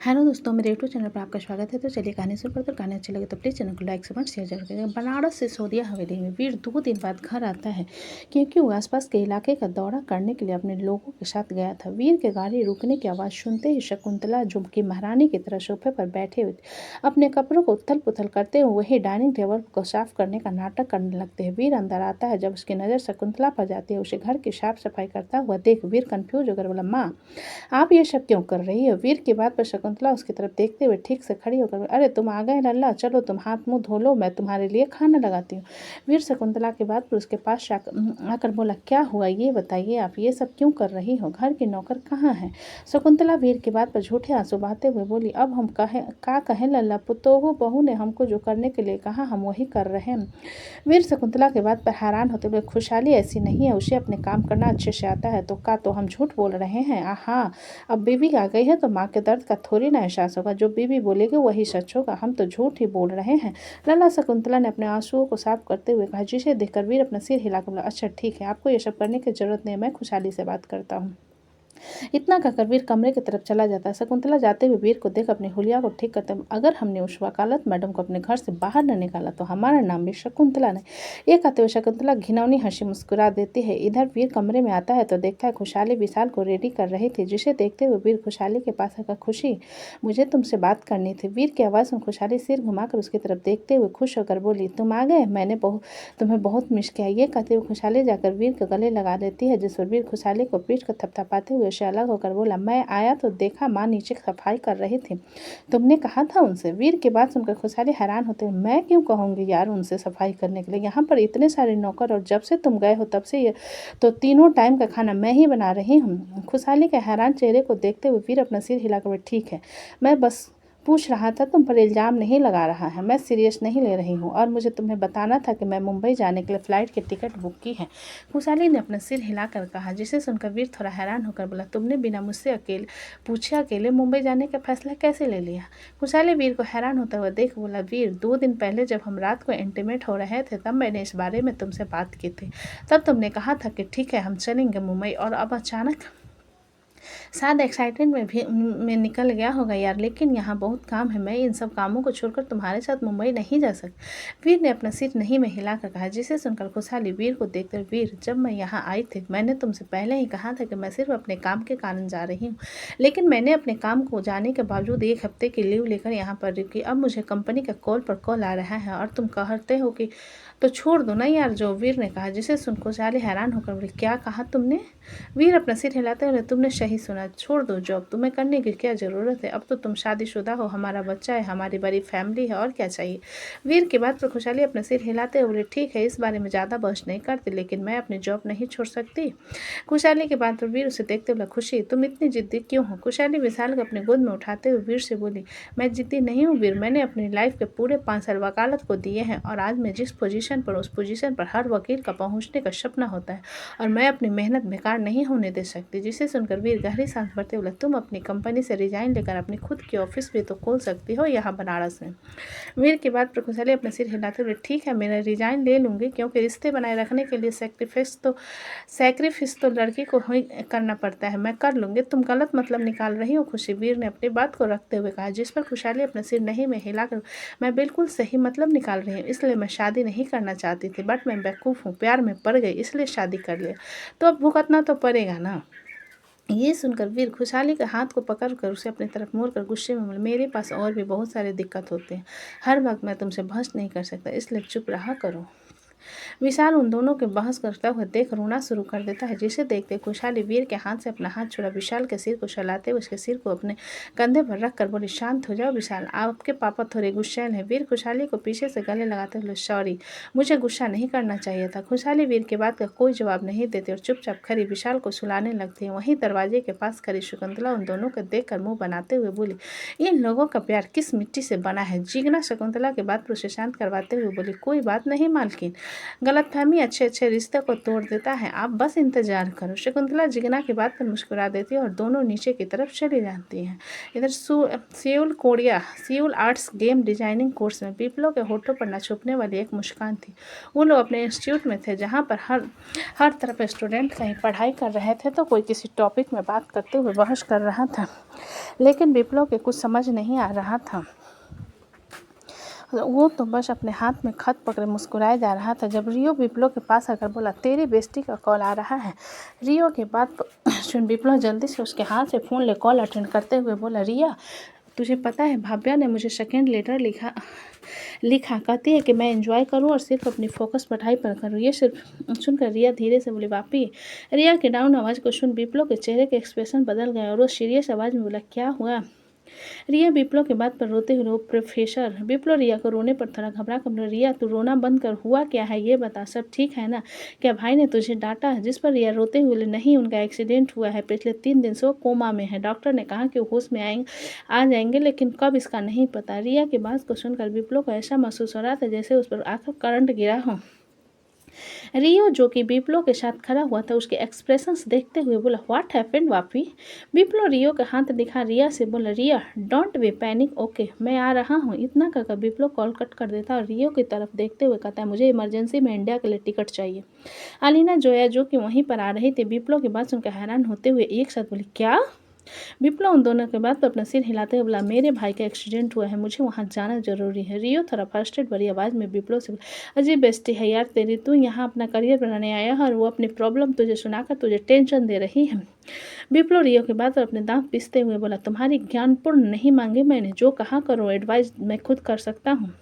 Hello दोस्तों, मेरे YouTube channel पर आपका स्वागत है। तो चलिए कहानी शुरू करते हैं। कहानी अच्छी लगे तो प्लीज़ चैनल को लाइक कमेंट शेयर जरूर करें। बनारस सिसोदिया हवेली में वीर 2 दिन बाद घर आता है, क्योंकि वो आसपास के इलाके का दौरा करने के लिए अपने लोगों के साथ गया था। वीर के गाड़ी रुकने की आवाज़ सुनते ही शकुंतला, जो कि महारानी की तरह सोफे पर बैठे हुए अपने कपड़ों को उथल पुथल करते हुए वही डाइनिंग टेबल को साफ करने का नाटक करने लगते हैं। वीर अंदर आता है। जब उसकी नज़र शकुंतला पर जाती है, उसे घर की साफ सफाई करता हुआ देख वीर कंफ्यूज होकर बोला, माँ आप ये सब क्यों कर रही हो? वीर की बात पर शकुंतला उसकी तरफ देखते हुए ठीक से खड़ी होकर, अरे तुम आ गए लल्ला, चलो तुम हाथ मुंह धो लो, मैं तुम्हारे लिए खाना लगाती हूँ। वीर शकुंतला की बात पर उसके पास आकर बोला, क्या हुआ ये बताइए, आप ये सब क्यों कर रही हो? घर की नौकर कहाँ है? शकुंतला वीर की बात पर झूठे आंसू बहाते हुए बोली, अब हम कहें लल्ला, पुतोहू बहू ने हमको जो करने के लिए कहा हम वही कर रहे हैं। वीर शकुंतला के बात पर हैरान होते हुए, खुशहाली ऐसी नहीं है, उसे अपने काम करना अच्छे से आता है, तो का तो हम झूठ बोल रहे हैं? हाँ, अब बीवी आ गई है तो माँ के दर्द का थोड़ी ना एहसास होगा, जो बीवी बोलेगी वही सच होगा, हम तो झूठ ही बोल रहे हैं। लला शकुंतला ने अपने आंसुओं को साफ करते हुए कहा, जिसे देखकर वीर अपना सिर हिलाकर बोला, अच्छा ठीक है, आपको ये सब करने की जरूरत नहीं, मैं खुशहाली से बात करता हूँ। इतना कहकर वीर कमरे की तरफ चला जाता है। शकुंतला जाते हुए वीर को देख अपनी हुलिया को ठीक करते, अगर हमने उस वकालत मैडम को अपने घर से बाहर न निकाला तो हमारा नाम भी शकुंतला नहीं। ये कहते हुए शकुंतला घिनौनी हंसी मुस्कुरा देती है। इधर वीर कमरे में आता है तो देखता है खुशहाली विशाल को रेडी कर रही थी, जिसे देखते हुए वीर खुशहाली के पास आकर, खुशी मुझे तुमसे बात करनी थी। वीर की आवाज़ में खुशहाली सिर घुमाकर उसकी तरफ देखते हुए खुश होकर बोली, तुम आ गए, मैंने तुम्हें बहुत मिस किया। ये कहते हुए खुशहाली जाकर वीर के गले लगा लेती है, जिस पर वीर खुशहाली को पीठ को थपथपाते हुए उससे अलग होकर बोला, मैं आया तो देखा माँ नीचे सफाई कर रही थी, तुमने कहा था उनसे। वीर की बात सुनकर खुशहाली हैरान होते हुए, मैं क्यों कहूँगी यार उनसे सफाई करने के लिए, यहाँ पर इतने सारे नौकर, और जब से तुम गए हो तब से ये तो तीनों टाइम का खाना मैं ही बना रही हूँ। खुशहाली के हैरान चेहरे को देखते हुए वीर अपना सिर हिलाकर, ठीक है, मैं बस पूछ रहा था, तुम पर इल्ज़ाम नहीं लगा रहा है, मैं सीरियस नहीं ले रही हूँ, और मुझे तुम्हें बताना था कि मैं मुंबई जाने के लिए फ़्लाइट की टिकट बुक की है। खुशहाली ने अपना सिर हिलाकर कहा, जिसे सुनकर वीर थोड़ा हैरान होकर बोला, तुमने बिना मुझसे अकेले मुंबई जाने का फैसला कैसे ले लिया? खुशहाली वीर को हैरान होता हुआ देख बोला, वीर 2 दिन पहले जब हम रात को इंटीमेट हो रहे थे तब मैंने इस बारे में तुमसे बात की थी। तब तुमने कहा था कि ठीक है हम चलेंगे मुंबई, और अब अचानक शायद एक्साइटेड में निकल गया होगा यार, लेकिन यहाँ बहुत काम है, मैं इन सब कामों को छोड़कर तुम्हारे साथ मुंबई नहीं जा सकती। वीर ने अपना सिर नहीं में हिलाकर कहा, जिसे सुनकर खुशहाली वीर को देखकर, वीर जब मैं यहाँ आई थी मैंने तुमसे पहले ही कहा था कि मैं सिर्फ अपने काम के कारण जा रही हूँ, लेकिन मैंने अपने काम को जाने के बावजूद 1 हफ्ते की लीव लेकर यहाँ पर रुकी। अब मुझे कंपनी का कॉल पर कॉल आ रहा है और तुम कहते हो कि तो छोड़ दो ना यार, जो वीर ने कहा, जिसे सुन खुशहाली हैरान होकर बोली, क्या कहा तुमने? वीर अपना सिर हिलाते हुए, तुमने सही सुना, छोड़ दो जॉब, तुम्हें करने की क्या ज़रूरत है, अब तो तुम शादीशुदा हो, हमारा बच्चा है, हमारी बड़ी फैमिली है, और क्या चाहिए। वीर की बात पर खुशहाली अपना सिर हिलाते हुए बोले, ठीक है, इस बारे में ज़्यादा बहस नहीं करती, लेकिन मैं अपनी जॉब नहीं छोड़ सकती। खुशहाली की बात पर वीर उसे देखते हुए, खुशी तुम इतनी जिद्दी क्यों हो? खुशहाली विशाल को अपने गोद में उठाते हुए वीर से बोली, मैं जिद्दी नहीं हूँ वीर, मैंने अपनी लाइफ के पूरे 5 साल वकालत को दिए हैं, और आज मैं जिस पोजीशन पर, उस पोजीशन पर हर वकील का पहुँचने का सपना होता है, और मैं अपनी मेहनत बेकार नहीं होने दे सकती। जिसे सुनकर वीर गहरी सांस भरते हुए, तुम अपनी कंपनी से रिजाइन लेकर अपनी खुद की ऑफिस भी तो खोल सकती हो यहाँ बनारस में। वीर की बात पर खुशहाली अपना सिर हिलाते हुए, ठीक है, मेरा रिजाइन ले लूँगी, क्योंकि रिश्ते बनाए रखने के लिए सैक्रिफिस तो लड़की को ही करना पड़ता है, मैं कर लूँगी, तुम गलत मतलब निकाल रही हो खुशी। वीर ने अपनी बात को रखते हुए कहा, जिस पर खुशहाली अपना सिर नहीं में हिलाकर, मैं बिल्कुल सही मतलब निकाल रही हूँ, इसलिए मैं शादी नहीं करना चाहती थी, बट मैं बेवकूफ़ हूँ, प्यार में पड़ गई इसलिए शादी कर लिया, तो अब भुगतना तो पड़ेगा ना। ये सुनकर वीर खुशहाली के हाथ को पकड़कर उसे अपनी तरफ मोड़ कर गुस्से में बोले, मेरे पास और भी बहुत सारे दिक्कत होते हैं, हर वक्त मैं तुमसे बहस नहीं कर सकता, इसलिए चुप रहा करो। विशाल उन दोनों के बहस करता हुआ देख रोना शुरू कर देता है, जिसे देखते खुशहाली वीर के हाथ से अपना हाथ छोड़ा, विशाल के सिर को चलाते हुए उसके सिर को अपने कंधे पर रख कर बोली, शांत हो जाओ विशाल, आपके पापा थोड़े गुस्सैल हैं। वीर खुशहाली को पीछे से गले लगाते हुए, सॉरी, मुझे गुस्सा नहीं करना चाहिए था। खुशहाली वीर की बात का कोई जवाब नहीं देती और चुपचाप खड़ी विशाल को सुलाने लगती है। वहीं दरवाजे के पास खड़ी शकुंतला उन दोनों को देखकर मुंह बनाते हुए बोली, इन लोगों का प्यार किस मिट्टी से बना है? जीगना शकुंतला के बात पर उसे शांत करवाते हुए बोली, कोई बात नहीं मालकिन, गलतफहमी अच्छे अच्छे रिश्ते को तोड़ देता है, आप बस इंतजार करो। शकुंतला जिगना की बात पर मुस्कुरा देती है और दोनों नीचे की तरफ चली जाती हैं। इधर Siul arts game designing course में विप्लव के होठों पर न छुपने वाली एक मुस्कान थी। वो लोग अपने इंस्टीट्यूट में थे जहाँ पर हर तरफ स्टूडेंट कहीं पढ़ाई कर रहे थे तो कोई किसी टॉपिक में बात करते हुए बहस कर रहा था, लेकिन विप्लव के कुछ समझ नहीं आ रहा था। वो तो बस अपने हाथ में खत पकड़े मुस्कुराया जा रहा था जब रियो विप्लव के पास आकर बोला, तेरी बेस्टी का कॉल आ रहा है। रियो की बात सुन विप्लव जल्दी से उसके हाथ से फ़ोन ले कॉल अटेंड करते हुए बोला, रिया तुझे पता है भाव्या ने मुझे सेकेंड लेटर लिखा कहती है कि मैं एंजॉय करूं और सिर्फ अपनी फोकस पढ़ाई पर करूं। ये सिर्फ सुनकर रिया धीरे से बोली, वापी। रिया की डाउन आवाज़ को सुन विप्लव के चेहरे के एक्सप्रेशन बदल गए और वो सीरियस आवाज़ में बोला, क्या हुआ। रिया विप्लव के बात पर रोते हुए, प्रोफेसर। विप्लव रिया को रोने पर थोड़ा घबरा कर बोला, रिया तू रोना बंद कर, हुआ क्या है ये बता, सब ठीक है ना। क्या भाई ने तुझे डांटा है। जिस पर रिया रोते हुए, नहीं उनका एक्सीडेंट हुआ है, पिछले 3 दिन से वो कोमा में है, डॉक्टर ने कहा कि वो होश में आ जाएंगे लेकिन कब इसका नहीं पता। रिया की बात को सुनकर विप्लव को ऐसा महसूस हो रहा था जैसे उस पर आकर करंट गिरा हो। रियो जो कि विप्लव के साथ खड़ा हुआ था उसके एक्सप्रेशंस देखते हुए बोला, व्हाट हैपेंड वापी। विप्लव रियो का हाथ दिखा रिया से बोला, रिया डोंट बी पैनिक, ओके मैं आ रहा हूँ। इतना कहकर विप्लव कॉल कट कर देता और रियो की तरफ देखते हुए कहता है, मुझे इमरजेंसी में इंडिया के लिए टिकट चाहिए। अलीना जोया जो कि वहीं पर आ रही थी विप्लव की बात सुनकर हैरान होते हुए एक साथ बोली, क्या। विप्लव उन दोनों के बाद पर अपना सिर हिलाते हुए बोला, मेरे भाई का एक्सीडेंट हुआ है, मुझे वहाँ जाना जरूरी है। रियो थोड़ा फर्स्ट्रेट भरी आवाज़ में विप्लव से बोला, अजीब बेइज्जती है यार तेरी, तू यहाँ अपना करियर बनाने आया है और वो अपनी प्रॉब्लम तुझे सुनाकर तुझे टेंशन दे रही है। विप्लव रियो के बाद पर अपने दांत पीसते हुए बोला, तुम्हारी ज्ञानपूर्ण नहीं मांगे मैंने, जो कहा करो एडवाइस मैं खुद कर सकता हूँ।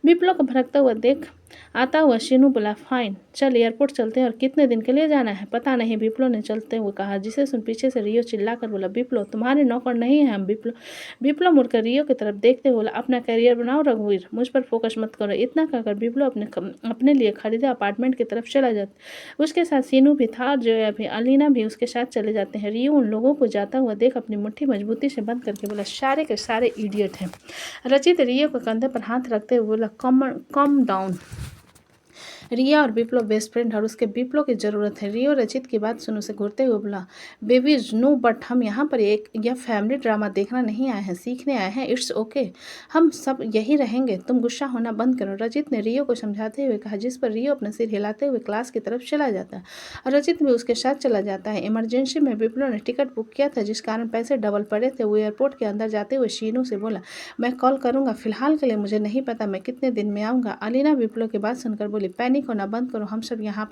विप्लव को भड़कता हुआ देख आता हुआ शीनू बोला, फाइन चल एयरपोर्ट चलते हैं, और कितने दिन के लिए जाना है। पता नहीं, विप्लव ने चलते हुए कहा, जिसे सुन पीछे से रियो चिल्लाकर बोला, विप्लव तुम्हारे नौकर नहीं है हम। विप्लव मुड़कर रियो की तरफ देखते हुए बोला, अपना करियर बनाओ रघुवीर, मुझ पर फोकस मत करो। इतना कहकर विप्लव अपने लिए खरीदे अपार्टमेंट की तरफ चला जाता। उसके साथ सीनू भी था और जोया भी, अलीना भी उसके साथ चले जाते हैं। रियो उन लोगों को जाता हुआ देख अपनी मुट्ठी मजबूती से बंद करके बोला, सारे के सारे इडियट हैं। रचित रियो के कंधे पर हाथ रखते हुए बोला, कम डाउन। रिया और विप्लव बेस्ट फ्रेंड और उसके विप्लव की ज़रूरत है। रियो रचित की बात सुन उसे घूरते हुए बोला, बेबीज नो, बट हम यहाँ पर यह फैमिली ड्रामा देखना नहीं आए हैं, सीखने आए हैं। इट्स ओके, हम सब यही रहेंगे, तुम गुस्सा होना बंद करो। रचित ने रियो को समझाते हुए कहा, जिस पर रियो अपना सिर हिलाते हुए क्लास की तरफ चला जाता है और रचित भी उसके साथ चला जाता है। इमरजेंसी में विप्लव ने टिकट बुक किया था जिस कारण पैसे डबल पड़े थे। वो एयरपोर्ट के अंदर जाते हुए शीनू से बोला, मैं कॉल करूँगा, फिलहाल के लिए मुझे नहीं पता मैं कितने दिन में आऊँगा। अलीना विप्लव की बात सुनकर बोली, पैनिक होना बंद करो, हम सब यहाँ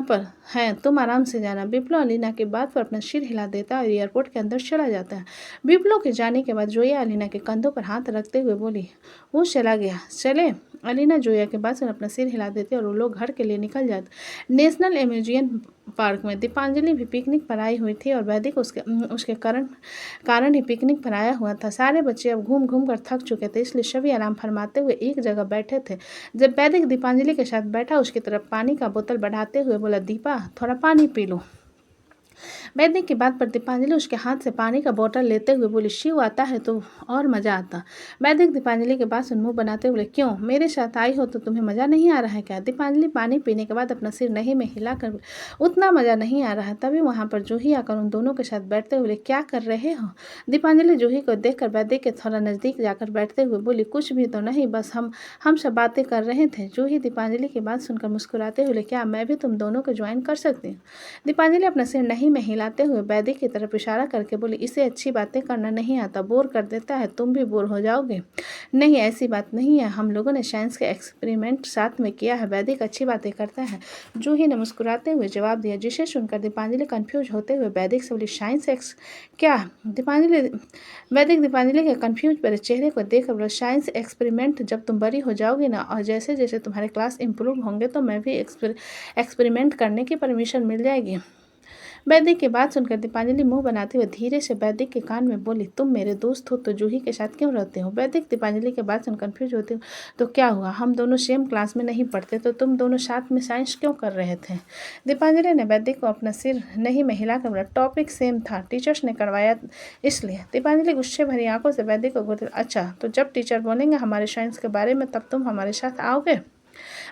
पर हैं, तुम आराम से जाना। विप्लव अलीना की बात पर अपना सिर हिला देता और एयरपोर्ट के अंदर चला जाता है। विप्लव के जाने के बाद जोया अलीना के कंधों पर हाथ रखते हुए बोली, वो चला गया, चले। अलीना जोया के बाद सुन अपना सिर हिला देते और वो लोग घर के लिए निकल जाते। नेशनल एम्यूजियम पार्क में दीपांजलि भी पिकनिक पर आई हुई थी और वैदिक उसके कारण ही पिकनिक पर आया हुआ था। सारे बच्चे अब घूम घूम कर थक चुके थे, इसलिए सभी आराम फरमाते हुए एक जगह बैठे थे। जब वैदिक दीपांजलि के साथ बैठा उसकी तरफ पानी का बोतल बढ़ाते हुए बोला, दीपा थोड़ा पानी पी लो। वैदिक की बात पर दीपांजलि उसके हाथ से पानी का बोतल लेते हुए बोली, शिव आता है तो और मज़ा आता। वैदिक दीपांजलि के बात सुन मुँह बनाते हुए, क्यों मेरे साथ आई हो तो तुम्हें मज़ा नहीं आ रहा है क्या। दीपांजलि पानी पीने के बाद अपना सिर नहीं में हिलाकर, उतना मज़ा नहीं आ रहा। तभी वहाँ पर जूही आकर उन दोनों के साथ बैठते हुए, क्या कर रहे हो। दीपांजलि जूही को देखकर वैदिक के थोड़ा नज़दीक जाकर बैठते हुए बोली, कुछ भी तो नहीं, बस हम सब बातें कर रहे थे। जूही दीपांजलि की बात सुनकर मुस्कुराते हुए, क्या मैं भी तुम दोनों को ज्वाइन कर सकती हूँ। दीपांजलि अपना सिर नहीं में हिलाते हुए वैदिक की तरफ इशारा करके बोली, इसे अच्छी बातें करना नहीं आता, बोर कर देता है, तुम भी बोर हो जाओगे। नहीं ऐसी बात नहीं है, हम लोगों ने साइंस के एक्सपेरिमेंट साथ में किया है, वैदिक अच्छी बातें करता है। जूही ने मुस्कुराते हुए जवाब दिया, जिसे सुनकर दीपांजलि कंफ्यूज होते हुए वैदिक से बोली, साइंस एक्स क्या। वैदिक दीपांजलि के कंफ्यूज पर चेहरे को देख बोला, साइंस एक्सपेरिमेंट जब तुम बड़ी हो जाओगी ना और जैसे जैसे तुम्हारे क्लास इंप्रूव होंगे तो मैं भी एक्सपेरिमेंट करने की परमिशन मिल जाएगी। वैदिक की बात सुनकर दीपांजलि मुंह बनाते हुए धीरे से वैदिक के कान में बोली, तुम मेरे दोस्त हो तो जूही के साथ क्यों रहते हो। वैदिक दीपांजलि के बात सुन कंफ्यूज होते हो, तो क्या हुआ, हम दोनों सेम क्लास में नहीं पढ़ते तो तुम दोनों साथ में साइंस क्यों कर रहे थे। दीपांजलि ने वैदिक को अपना सिर नहीं में हिलाकर बोला, टॉपिक सेम था, टीचर्स ने करवाया इसलिए। दीपांजलि गुस्से भरी आंखों से वैदिक को बोलती, अच्छा तो जब टीचर बोलेंगे हमारे साइंस के बारे में तब तुम हमारे साथ आओगे।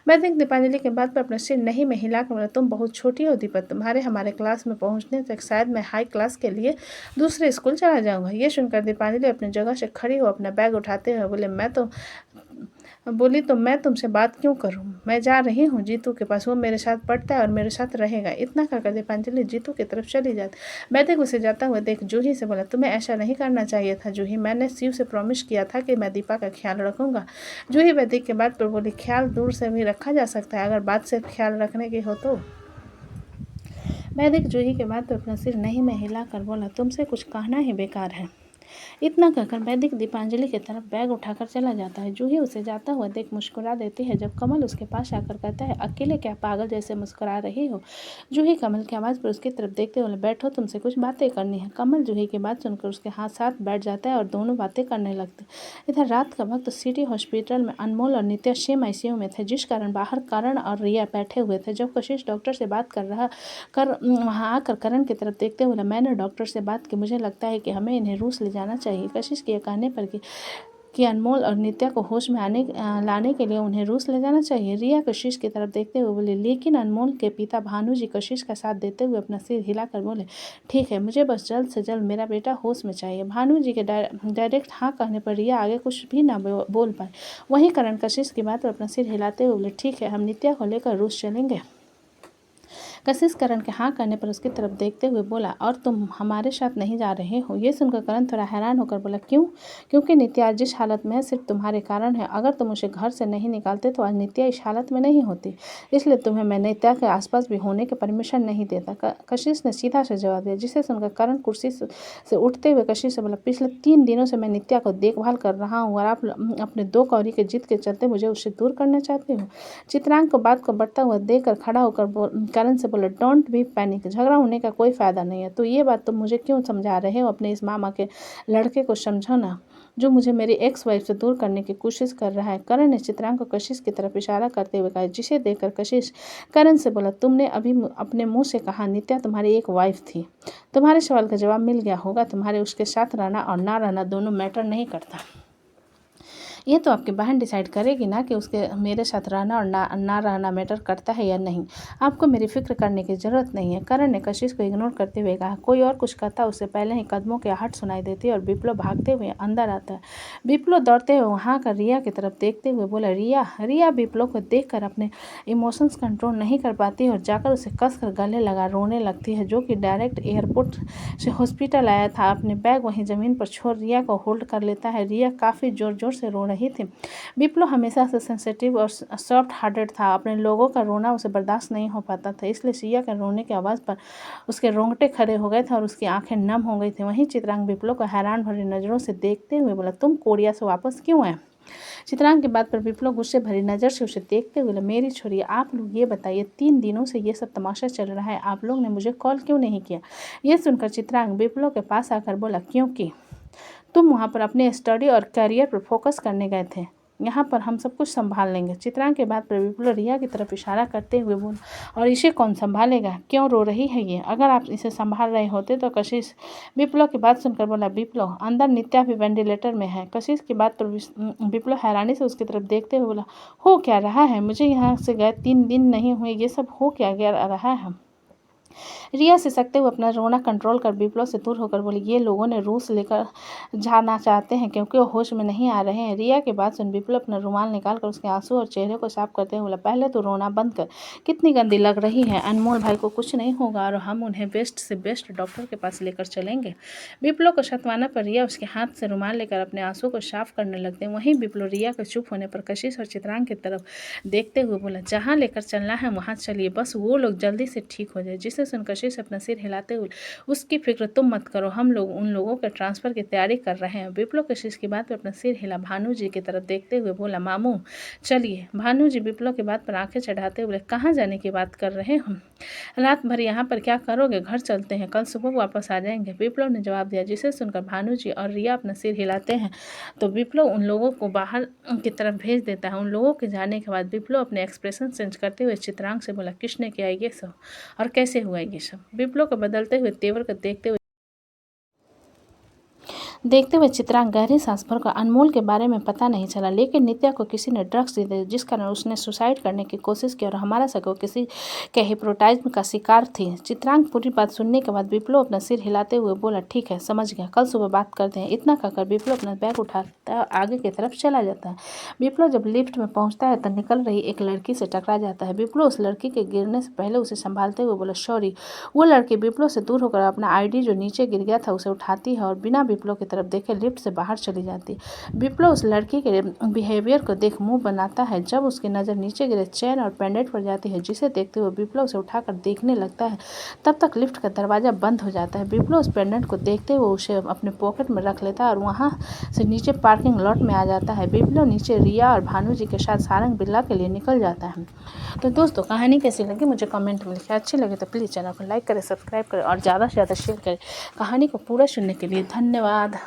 वैदिक दीपांजलि के बात पर अपना सिर नहीं में हिलाकर बोला, तुम बहुत छोटी हो दीपक, तुम्हारे हमारे क्लास में पहुंचने तक शायद मैं हाई क्लास के लिए दूसरे स्कूल चला जाऊंगा। ये सुनकर दीपांजलि अपनी जगह से खड़ी हो अपना बैग उठाते हुए बोली तो मैं तुमसे बात क्यों करूं, मैं जा रही हूं जीतू के पास, वो मेरे साथ पढ़ता है और मेरे साथ रहेगा। इतना कहकर दीपांजलि जीतू की तरफ चली जाती। वैदिक उसे जाता हुआ देख जूही से बोला, तुम्हें ऐसा नहीं करना चाहिए था जूही, मैंने शिव से प्रॉमिस किया था कि मैं दीपा का ख्याल रखूंगा। जूही वैदिक के बात पर बोली, ख्याल दूर से भी रखा जा सकता है, अगर बात से ख्याल रखने की हो तो। वैदिक जूही के बाद तो अपना सिर नहीं में हिलाकर बोला, तुमसे कुछ कहना ही बेकार है। इतना कहकर वैदिक दीपांजलि की तरफ बैग उठाकर चला जाता है। जूही उसे जाता हुआ देख मुस्कुरा देती है। जब कमल उसके पास आकर कहता है, अकेले क्या पागल जैसे मुस्कुरा रही हो। जूही कमल की आवाज़ पर उसकी तरफ देखते हुए, बैठो तुमसे कुछ बातें करनी है। कमल जूही की बात सुनकर उसके हाथ साथ बैठ जाता है और दोनों बातें करने लगते। इधर रात का वक्त सिटी हॉस्पिटल में अनमोल और नित्या सेम आईसीयू में थे, जिस कारण बाहर करण और रिया बैठे हुए थे। जब कशिश डॉक्टर से बात कर वहाँ आकर करण की तरफ देखते हुए, मैंने डॉक्टर से बात की, मुझे लगता है कि हमें इन्हें रूस ले जाना चाहिए। कशिश के कहने पर कि अनमोल और नित्या को होश में लाने के लिए उन्हें रूस ले जाना चाहिए। रिया कशिश की तरफ देखते हुए बोले, लेकिन अनमोल के पिता भानु जी कशिश का साथ देते हुए अपना सिर हिलाकर बोले, ठीक है, मुझे बस जल्द से जल्द मेरा बेटा होश में चाहिए। भानु जी के डायरेक्ट हाँ कहने पर रिया आगे कुछ भी ना बोल पाए। वहीं करण कशिश की बात पर अपना सिर हिलाते हुए बोले, ठीक है, हम नित्या को लेकर रूस चलेंगे। कशिश करण के हाँ करने पर उसकी तरफ देखते हुए बोला, और तुम हमारे साथ नहीं जा रहे हो। ये सुनकर करण थोड़ा हैरान होकर बोला, क्यों? क्योंकि नित्या जिस हालत में है सिर्फ तुम्हारे कारण है। अगर तुम उसे घर से नहीं निकालते तो आज नित्या इस हालत में नहीं होती, इसलिए तुम्हें मैं नित्या के आसपास भी होने की परमिशन नहीं देता। कशिश ने सीधा से जवाब दिया, जिसे सुनकर करण कुर्सी से उठते हुए कशिश से बोला, पिछले 3 दिनों से मैं नित्या को देखभाल कर रहा हूँ और आप अपने 2 कौड़ी के जिद के चलते मुझे उससे दूर करना चाहते हो। चित्रांग को बात को बढ़ता हुआ देखकर खड़ा होकर करण से बोले, डोंट बी पैनिक, झगड़ा होने का कोई फ़ायदा नहीं है। तो ये बात तुम मुझे क्यों समझा रहे हो? अपने इस मामा के लड़के को समझो ना, जो मुझे मेरी एक्स वाइफ से दूर करने की कोशिश कर रहा है। करण ने चित्रांग को कशिश की तरफ इशारा करते हुए कहा, जिसे देखकर कशिश करण से बोला, तुमने अभी अपने मुंह से कहा नित्या तुम्हारी एक वाइफ थी। तुम्हारे सवाल का जवाब मिल गया होगा। तुम्हारे उसके साथ रहना और ना रहना दोनों मैटर नहीं करता। ये तो आपकी बहन डिसाइड करेगी ना कि उसके मेरे साथ रहना और ना रहना मैटर करता है या नहीं। आपको मेरी फिक्र करने की ज़रूरत नहीं है। करण ने कशिश को इग्नोर करते हुए कहा। कोई और कुछ कहता उससे पहले ही कदमों की आहट सुनाई देती है और विप्लो भागते हुए अंदर आता है। विप्लो दौड़ते हुए वहाँ कर रिया की तरफ देखते हुए बोला, रिया। रिया विप्लो को देखकर अपने इमोशंस कंट्रोल नहीं कर पाती और जाकर उसे कसकर गले लगा रोने लगती है। जो कि डायरेक्ट एयरपोर्ट से हॉस्पिटल आया था, अपने बैग वहीं ज़मीन पर छोड़ रिया को होल्ड कर लेता है। रिया काफ़ी ज़ोर ज़ोर से रो रही थी। विप्लो हमेशा से सेंसिटिव और सॉफ्ट हार्टेड था। अपने लोगों का रोना उसे बर्दाश्त नहीं हो पाता था, इसलिए सिया के रोने की आवाज़ पर उसके रोंगटे खड़े हो गए थे और उसकी आंखें नम हो गई थी। वहीं चित्रांग विप्लो को हैरान भरी नज़रों से देखते हुए बोला, तुम कोरिया से वापस क्यों आए? चित्रांग की बात पर विप्लो गुस्से भरी नज़र से उसे देखते हुए बोला, मेरी छोरी, आप लोग ये बताइए, 3 दिनों से ये सब तमाशा चल रहा है, आप लोग ने मुझे कॉल क्यों नहीं किया? ये सुनकर चित्रांग विप्लो के पास आकर बोला, क्योंकि तुम वहाँ पर अपने स्टडी और करियर पर फोकस करने गए थे, यहाँ पर हम सब कुछ संभाल लेंगे। चित्रांग के बाद पर विप्लो रिया की तरफ इशारा करते हुए बोला, और इसे कौन संभालेगा? क्यों रो रही है ये? अगर आप इसे संभाल रहे होते तो कशिश। विप्लो की बात सुनकर बोला, विप्लो, अंदर नित्या भी वेंटिलेटर में है। कशिश की बात पर विप्लो हैरानी से उसकी तरफ देखते हुए बोला, हो क्या रहा है? मुझे यहाँ से गए 3 दिन नहीं हुए, ये सब हो क्या रहा है? रिया से सकते हुए अपना रोना कंट्रोल कर विप्लो से दूर होकर बोली, ये लोगों ने रूस लेकर जाना चाहते हैं क्योंकि वो होश में नहीं आ रहे हैं। रिया के बाद सुन विप्लो अपना रुमाल निकाल कर उसके आंसू और चेहरे को साफ करते हुए बोला, पहले तो रोना बंद कर, कितनी गंदी लग रही है। अनमोल भाई को कुछ नहीं होगा और हम उन्हें बेस्ट से बेस्ट डॉक्टर के पास लेकर चलेंगे। विप्लो को सतवाना पर रिया उसके हाथ से रुमाल लेकर अपने आंसू को साफ करने लगते हैं। वहीं विप्लो रिया के चुप होने पर कशिश और चित्रांग की तरफ देखते हुए बोला, जहाँ लेकर चलना है वहाँ चलिए, बस वो लोग जल्दी से ठीक हो जाए। जिसे सुन कशिश अपना सिर हिलाते हुए, उसकी फिक्र तुम मत करो, हम लोग उन लोगों के ट्रांसफ़र की तैयारी कर रहे हैं। विप्लो कशिश की बात पर अपना सिर हिला भानु जी की तरफ देखते हुए बोला, मामू चलिए। भानु जी विप्लो की बात पर आंखें चढ़ाते हुए, कहाँ जाने की बात कर रहे हो? रात भर यहाँ पर क्या करोगे? घर चलते हैं, कल सुबह वापस आ जाएंगे, विप्लो ने जवाब दिया। जिसे सुनकर भानु जी और रिया अपना सिर हिलाते हैं तो विप्लो उन लोगों को बाहर की तरफ भेज देता है। उन लोगों के जाने के बाद विप्लो अपने एक्सप्रेशन चेंज करते हुए चित्रांग से बोला, किसने किया ये सब और कैसे हुआ ये सब? विप्लो को बदलते हुए तेवर को देखते हुए देखते हुए चित्रांग गहरी सांस भरकर अनमोल के बारे में पता नहीं चला, लेकिन नित्या को किसी ने ड्रग्स दे दिए जिस कारण उसने सुसाइड करने की कोशिश की और हमारा सको किसी के हिप्नोटाइज्म का शिकार थी। चित्रांग पूरी बात सुनने के बाद विप्लव अपना सिर हिलाते हुए बोला, ठीक है समझ गया, कल सुबह बात करते हैं। इतना कहकर विप्लव अपना बैग उठाता आगे की तरफ चला जाता है। विप्लव जब लिफ्ट में पहुंचता है तो निकल रही एक लड़की से टकरा जाता है। विप्लव उस लड़की के गिरने से पहले उसे संभालते हुए बोला, सॉरी। वो लड़की विप्लव से दूर होकर अपना आईडी जो नीचे गिर गया था उसे उठाती है और बिना विप्लव की तरफ देखे लिफ्ट से बाहर चली जाती है। विप्लव उस लड़की के बिहेवियर को देख मुंह बनाता है। जब उसकी नज़र नीचे गिरे चेन और पेंडेंट पर जाती है जिसे देखते हुए विप्लव उसे उठाकर देखने लगता है, तब तक लिफ्ट का दरवाज़ा बंद हो जाता है। विप्लव उस पेंडेंट को देखते हुए उसे अपने पॉकेट में रख लेता है और वहाँ से नीचे पार्किंग लॉट में आ जाता है। विप्लव नीचे रिया और भानु जी के साथ सारंग बिरला के लिए निकल जाता है। तो दोस्तों कहानी कैसी लगी मुझे कमेंट में लिखें। अच्छी लगे तो प्लीज़ चैनल को लाइक करें, सब्सक्राइब करें और ज़्यादा से ज़्यादा शेयर करें। कहानी को पूरा सुनने के लिए धन्यवाद।